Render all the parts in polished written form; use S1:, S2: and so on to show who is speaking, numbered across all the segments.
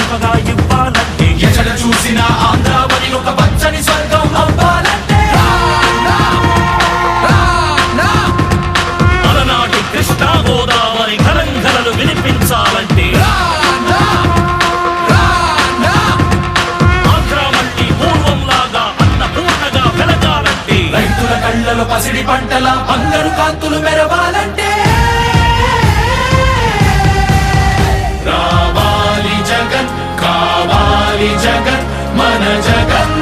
S1: సేవగా ఇవ్వాలంటే,
S2: ఎక్కడ చూసిన ఆంధ్రావని ఒక పచ్చని స్వర్గం అవ్వాలంటే,
S1: అలనాటి కృష్ణా గోదావరి కలంకలలు వినిపించాలంటే, ఆంధ్ర మళ్ళీ పూర్వంలాగా అన్నపూర్ణగా వెలగాలంటే,
S2: రైతుల కళ్ళలో పసిడి పంటల బంగారు కాంతులు మెరవాలంటే, రావాలి జగన్ కావాలి జగన్ మన జగన్,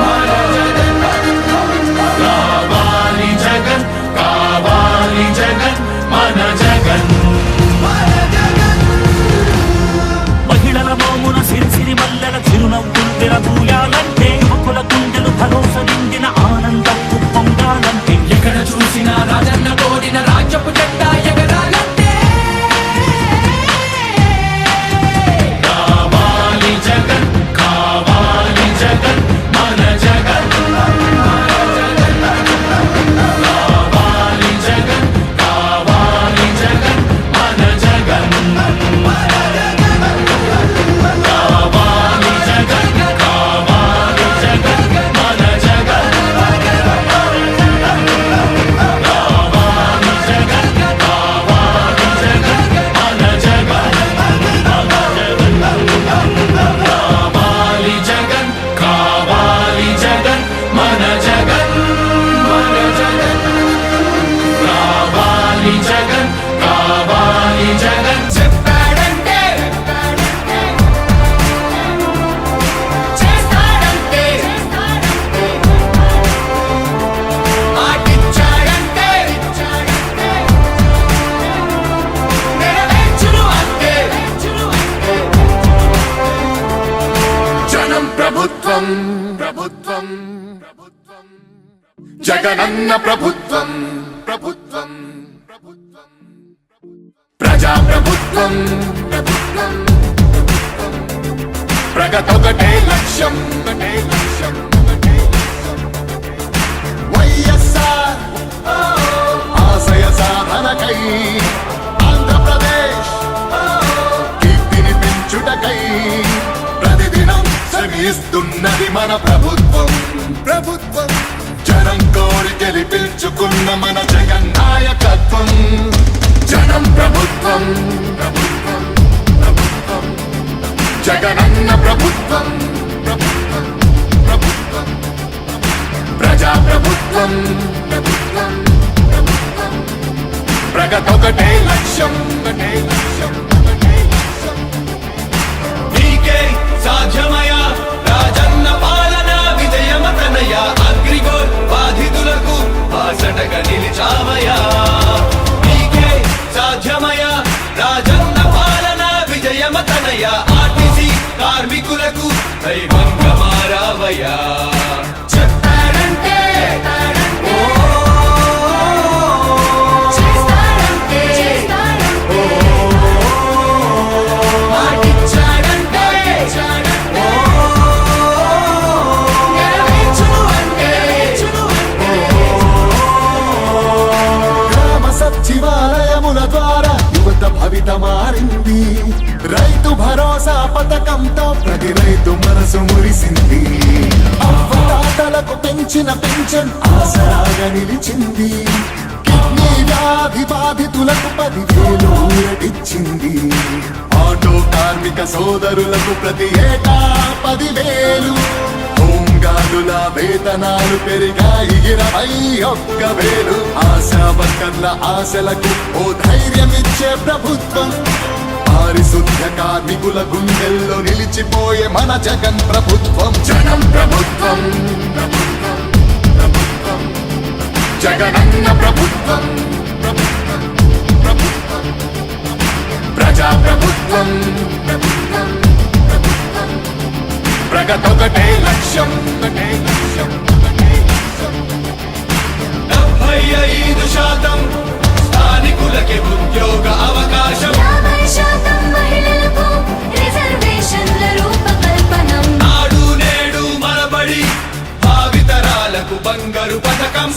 S2: మన జగన్ రావాలి జగన్ కావాలి జగన్ మన జగన్, మన జగన్.
S1: మహిళల మోమున సిరిసిరి మల్లెల చిరునవ్వులు విరబూయాలంటే, యువకుల గుండెలు భరోసా నిండిన ఆనందం పొంగాలంటే,
S2: ఎక్కడ చూసినా రాజన్న కోరిన రాజ్యపు జెండా ఎగరాలంటే, కావాలి జగన్ కావాలి జగన్ మన జగన్, మన జగన్ కావాలి జగన్ కావాలి జగన్ మన జగన్, మన జగన్ కావాలి జగన్ కావాలి జగన్ మన జగన్, కావాలి జగన్ కావాలి జగన్ మన జగన్, కావాలి జగన్ కావాలి జగన్ మన జగన్, మన జగన్ కావాలి జగన్ కావాలి జగన్. చెప్పాడంటే చేస్తాడంటే, మాటిచ్చాడంటే నెరవేర్చును అంటే, జనం ప్రభుత్వం ప్రభుత్వం ప్రభుత్వం జగనన్న ప్రభుత్వం ప్రభుత్వం ప్రభుత్వం ప్రజా ప్రభుత్వం ప్రభుత్వం ప్రగతొకటే లక్ష్యం ఒకటే లక్ష్యం ఒకటే లక్ష్యం. వైఎస్ఆర్ ఆశయ సాధనకై ఆంధ్రప్రదేశ్ కీర్తిని పెంచుటకై ప్రతిదినం శ్రమిస్తున్నది మన ప్రభుత్వం ప్రభుత్వం. జనం కోరి గెలిపించుకున్న మన జగన్ నాయకత్వం, జనం ప్రభుత్వం ప్రభుత్వం ప్రభుత్వం జగనన్న ప్రభుత్వం ప్రభుత్వం ప్రభుత్వం ప్రజా ప్రభుత్వం ప్రభుత్వం ప్రభుత్వం ప్రగతొకటే లక్ష్యం ఒకటే లక్ష్యం ఒకటే లక్ష్యం. నీకే సాధ్యమయా రాజన్న పాలన విజయమతనయ, అగ్రిగోల్ బాధితులకు బాసటగా నిలిచామయా. నీకే సాధ్యమయా రాజన్న పాలన విజయమతనయ, ఆర్టీసీ కార్మికులకు దైవంగా మారావయ్యా. చెప్పాడంటే సచివాలయముల ద్వారా యువత భవిత మారింది, రైతు భరోసా పథకంతో ప్రతి రైతు మనసు మురిసింది, అవ్వతాతలకు పెంచిన పెన్షన్ ఆసరాగా నిలిచింది, కిడ్నీ వ్యాధి బాధితులకు 10,000 ఊరటిచ్చింది, ఆటో కార్మిక సోదరులకు ప్రతి ఏటా 10,000, హోంగార్డుల వేతనాలు పెరిగాయి 21,000, ఆశా వర్కర్ల ఆశలకు ఓ ధైర్యమిచ్చే ప్రభుత్వం, పారిశుద్ధ కార్మికుల గుండెల్లో నిలిచిపోయే మన జగన్ ప్రభుత్వం, జనం ప్రభుత్వం ప్రభుత్వం ప్రభుత్వం జగనన్న ప్రభుత్వం ప్రభుత్వం ప్రభుత్వం ప్రజా ప్రభుత్వం ప్రభుత్వం ప్రభుత్వం ప్రగతొకటే లక్ష్యం ఒకటే లక్ష్యం ఒకటే లక్ష్యం. 75% స్థానికులకి ఉద్యోగ అవకాశం,
S3: 50% మహిళలకు రిజర్వేషన్ల రూపకల్పనం,
S2: నాడు నేడు మనబడి భావితరాలకు బంగారు పథకం,